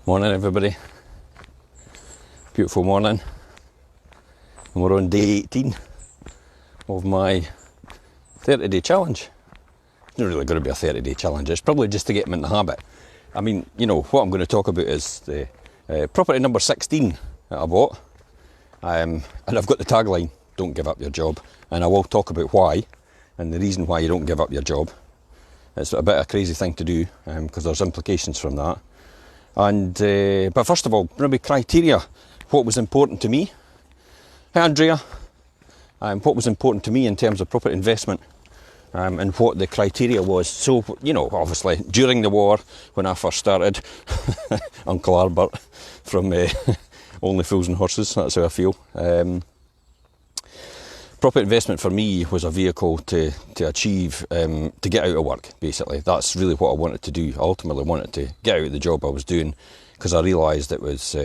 Morning everybody, beautiful morning, and we're on day 18 of my 30-day challenge. It's not really going to be a 30-day challenge, it's probably just to get them in the habit. I mean, you know, what I'm going to talk about is the property number 16 that I bought, and I've got the tagline, don't give up your job, and I will talk about why, and the reason why you don't give up your job. It's a bit of a crazy thing to do, because there's implications from that. And but first of all, maybe criteria, what was important to me. Hi Andrea, what was important to me in terms of property investment, and what the criteria was. So, you know, obviously during the war, when I first started, Uncle Albert from Only Fools and Horses, that's how I feel. Property investment for me was a vehicle to achieve, to get out of work, basically. That's really what I wanted to do. I ultimately wanted to get out of the job I was doing, because I realised it was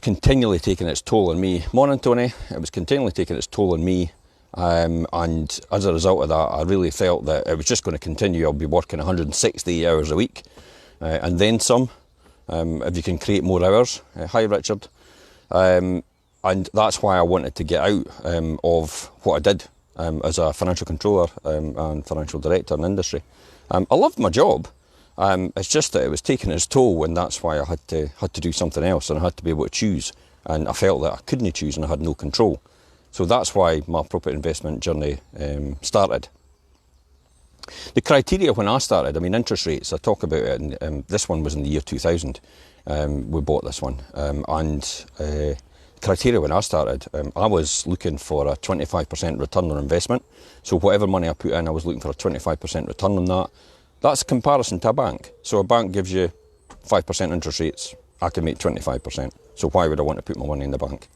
continually taking its toll on me. Morning Tony, it was continually taking its toll on me, and as a result of that I really felt that it was just going to continue. I'll be working 160 hours a week, and then some, if you can create more hours. Hi Richard. And that's why I wanted to get out of what I did as a financial controller and financial director in the industry. I loved my job, it's just that it was taking its toll, and that's why I had to do something else, and I had to be able to choose, and I felt that I couldn't choose and I had no control. So that's why my property investment journey started. The criteria when I started, I mean, interest rates, I talk about it, and this one was in the year 2000, we bought this one, criteria when I started, I was looking for a 25% return on investment. So whatever money I put in, I was looking for a 25% return on that. That's a comparison to a bank. So a bank gives you 5% interest rates, I can make 25%. So why would I want to put my money in the bank?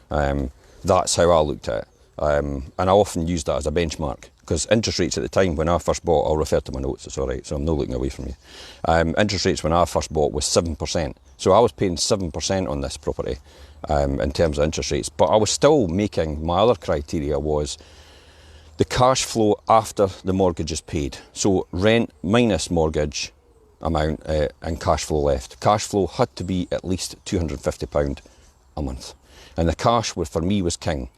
That's how I looked at it. And I often use that as a benchmark, because interest rates at the time when I first bought, I'll refer to my notes, it's all right, so I'm not looking away from you. Interest rates when I first bought was 7%. So I was paying 7% on this property in terms of interest rates, but I was still making, my other criteria was the cash flow after the mortgage is paid. So rent minus mortgage amount and cash flow left. Cash flow had to be at least £250 a month. And the cash for me was king.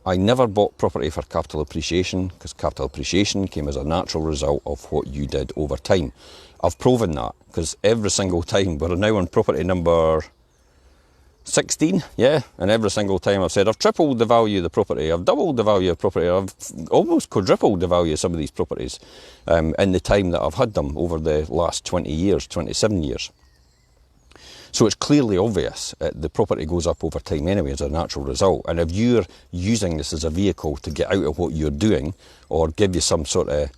I never bought property for capital appreciation, because capital appreciation came as a natural result of what you did over time. I've proven that, because every single time, we're now on property number 16, yeah, and every single time I've said I've tripled the value of the property, I've doubled the value of property, I've almost quadrupled the value of some of these properties in the time that I've had them over the last 20 years, 27 years. So it's clearly obvious the property goes up over time anyway as a natural result. And if you're using this as a vehicle to get out of what you're doing, or give you some sort of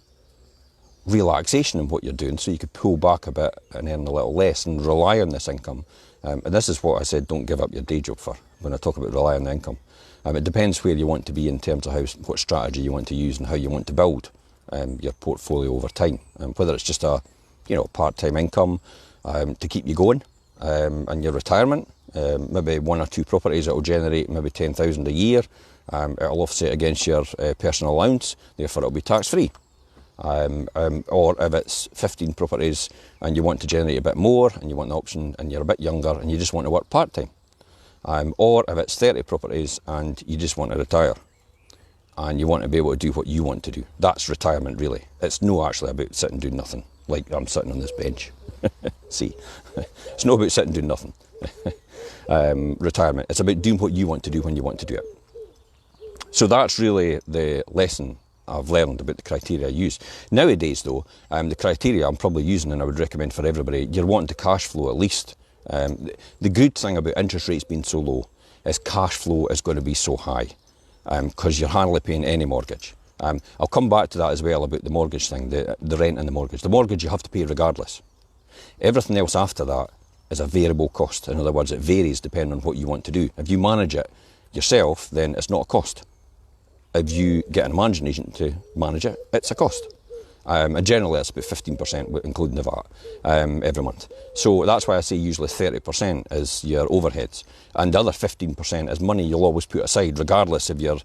relaxation in what you're doing, so you could pull back a bit and earn a little less and rely on this income. And this is what I said, don't give up your day job for, when I talk about rely on the income. It depends where you want to be in terms of what strategy you want to use and how you want to build your portfolio over time. Whether it's just a part-time income to keep you going, and your retirement, maybe one or two properties that will generate maybe 10,000 a year, it'll offset against your personal allowance, therefore it'll be tax-free. Or if it's 15 properties and you want to generate a bit more and you want the option and you're a bit younger and you just want to work part-time. Or if it's 30 properties and you just want to retire and you want to be able to do what you want to do. That's retirement really. It's not actually about sitting doing nothing, like I'm sitting on this bench. See, it's not about sitting doing nothing. Retirement, it's about doing what you want to do when you want to do it. So that's really the lesson I've learned about the criteria I use. Nowadays though, the criteria I'm probably using, and I would recommend for everybody, you're wanting to cash flow at least. The good thing about interest rates being so low is cash flow is going to be so high, because you're hardly paying any mortgage. I'll come back to that as well about the mortgage thing, the rent and the mortgage. The mortgage you have to pay regardless. Everything else after that is a variable cost. In other words, it varies depending on what you want to do. If you manage it yourself, then it's not a cost. If you get a managing agent to manage it, it's a cost. And generally it's about 15%, including the VAT, every month. So that's why I say usually 30% is your overheads. And the other 15% is money you'll always put aside, regardless if you're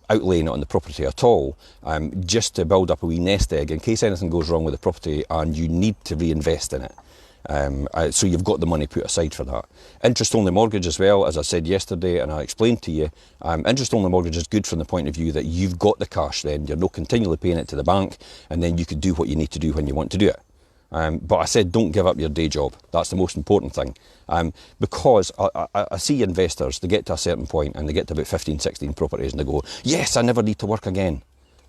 outlaying it on the property at all, just to build up a wee nest egg in case anything goes wrong with the property and you need to reinvest in it. So you've got the money put aside for that. Interest-only mortgage as well, as I said yesterday and I explained to you, interest-only mortgage is good from the point of view that you've got the cash then, you're not continually paying it to the bank, and then you can do what you need to do when you want to do it. But I said don't give up your day job. That's the most important thing. Because I see investors, they get to a certain point and they get to about 15, 16 properties and they go, yes, I never need to work again.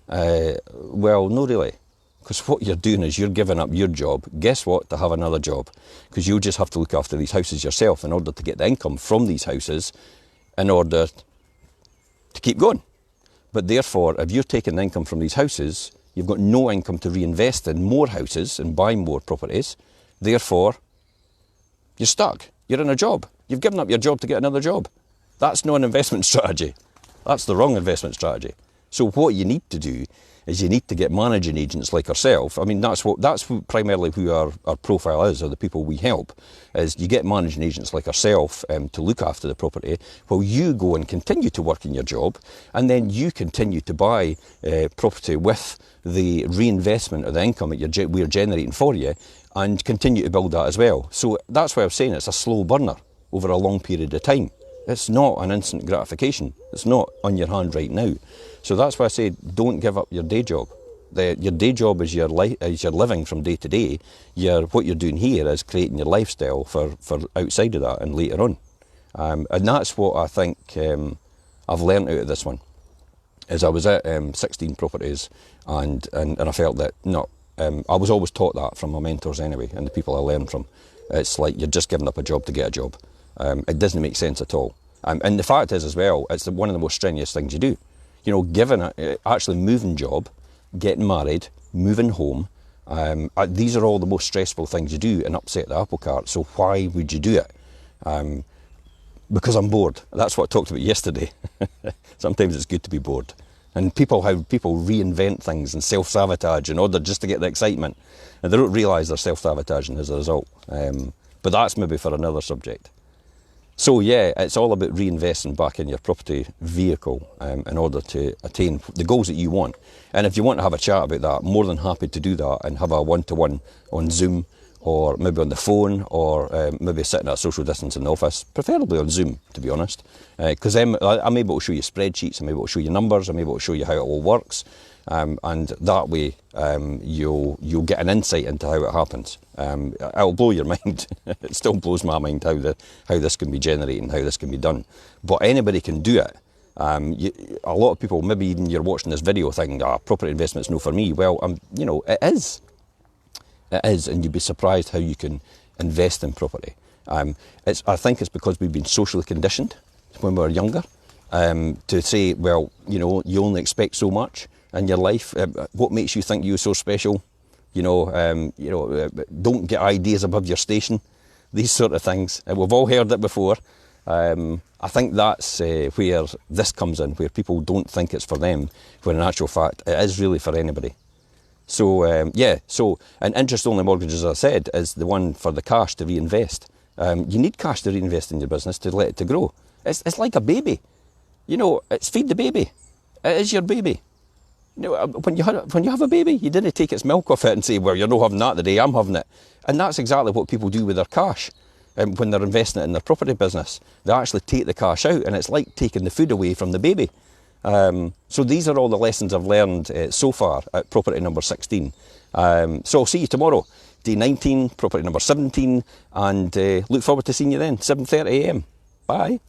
Well, no really. Because what you're doing is you're giving up your job, guess what, to have another job. Because you'll just have to look after these houses yourself in order to get the income from these houses in order to keep going. But therefore, if you're taking the income from these houses, you've got no income to reinvest in more houses and buy more properties. Therefore, you're stuck. You're in a job. You've given up your job to get another job. That's not an investment strategy. That's the wrong investment strategy. So what you need to do is you need to get managing agents like ourselves. I mean, that's primarily who our profile is, or the people we help, is you get managing agents like ourselves to look after the property while you go and continue to work in your job, and then you continue to buy property with the reinvestment of the income that we're generating for you, and continue to build that as well. So that's why I'm saying it's a slow burner over a long period of time. It's not an instant gratification. It's not on your hand right now. So that's why I say don't give up your day job. Your day job is your living from day to day. What you're doing here is creating your lifestyle for outside of that and later on. And that's what I think I've learned out of this one. Is I was at 16 properties and I felt that I was always taught that from my mentors anyway, and the people I learned from. It's like you're just giving up a job to get a job. It doesn't make sense at all. And the fact is as well, it's one of the most strenuous things you do. You know, actually moving job, getting married, moving home, these are all the most stressful things you do and upset the apple cart. So why would you do it? Because I'm bored. That's what I talked about yesterday. Sometimes it's good to be bored. And how people reinvent things and self-sabotage in order just to get the excitement. And they don't realise they're self-sabotaging as a result. But that's maybe for another subject. So yeah, it's all about reinvesting back in your property vehicle in order to attain the goals that you want. And if you want to have a chat about that, more than happy to do that and have a one-to-one on Zoom, or maybe on the phone, or maybe sitting at a social distance in the office, preferably on Zoom, to be honest. Because I'm able to show you spreadsheets, I'm able to show you numbers, I'm able to show you how it all works. And that way you'll get an insight into how it happens. It'll blow your mind. It still blows my mind how this can be generated and how this can be done. But anybody can do it. A lot of people, maybe even you're watching this video thinking, property investment's no for me. Well, it is. It is, and you'd be surprised how you can invest in property. I think it's because we've been socially conditioned when we were younger to say, well, you only expect so much in your life. What makes you think you're so special? Don't get ideas above your station. These sort of things. We've all heard it before. I think that's where this comes in, where people don't think it's for them, when in actual fact it is really for anybody. So an interest-only mortgage, as I said, is the one for the cash to reinvest. You need cash to reinvest in your business to let it to grow. It's like a baby. It's feed the baby. It is your baby. When you have a baby, you didn't take its milk off it and say, well, you're not having that today, I'm having it. And that's exactly what people do with their cash. When they're investing it in their property business, they actually take the cash out, and it's like taking the food away from the baby. So these are all the lessons I've learned so far at property number 16. So I'll see you tomorrow, day 19, property number 17, and look forward to seeing you then, 7:30 a.m. Bye.